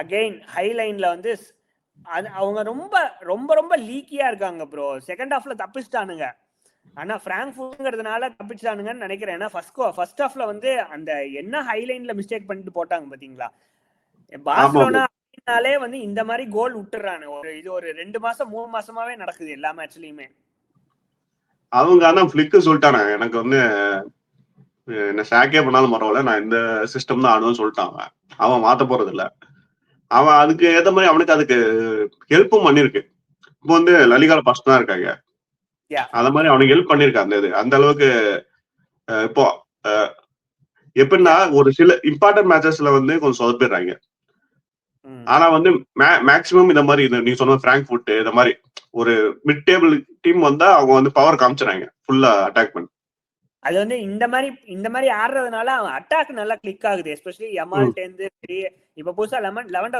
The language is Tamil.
அகைன் ஹை லைன்ல வந்து அவங்க ரொம்ப ரொம்ப ரொம்ப லீக்கியா இருக்காங்க ப்ரோ. செகண்ட் ஹாஃப்ல தப்பிச்சிட்டானுங்க. ஆனா பிராங்க்ஃபர்ட்ங்கிறதுனால தப்பிச்சிட்டானுங்கன்னு நினைக்கிறேன். ஏன்னா ஃபர்ஸ்ட் ஹாஃப்ல வந்து அந்த என்ன ஹை லைன்ல மிஸ்டேக் பண்ணிட்டு போட்டாங்க பாத்தீங்களா. பார்சிலோனாலே வந்து இந்த மாதிரி கோல் விட்டுறானு இது ஒரு 2 மாசம் 3 மாசமாவே நடக்குது எல்லா மேட்ச்லயுமே. அவங்க ஆனா பிளிக்கு சொல்லிட்டானே எனக்கு வந்து என்ன ஷாக்கே பண்ணாலும் பரவாயில்ல, நான் இந்த சிஸ்டம் தான் ஆடுவேன்னு சொல்லிட்டான். அவன் மாத்த போறது இல்ல. அவன் அதுக்கு ஏத்த மாதிரி அவனுக்கு அதுக்கு ஹெல்ப்பும் பண்ணிருக்கு. இப்போ வந்து லலிகால ஃபர்ஸ்ட் தான் இருக்காங்க. அத மாதிரி அவனுக்கு ஹெல்ப் பண்ணிருக்கான். அந்த இது அந்த அளவுக்கு இப்போ எப்படின்னா ஒரு சில இம்பார்ட்டன்ட் மேட்சஸ்ல வந்து கொஞ்சம் சொதப்பிடுறாங்க. ஆனா வந்து மேக்சிமம் இந்த மாதிரி நீ சொன்ன பிராங்க்ஃபர்ட் இந்த மாதிரி ஒரு மிட் டேபிள் டீம் வந்தா அவங்க வந்து பவர் காமிச்சுறாங்க ஃபுல்லா அட்டாக் பண்ணி. அது வந்து இந்த மாதிரி ஆடுறதுனால அவன் அட்டாக் நல்லா கிளிக் ஆகுது. எஸ்பெஷலி யமால்டேந்து இப்ப புதுசா லெவன்டா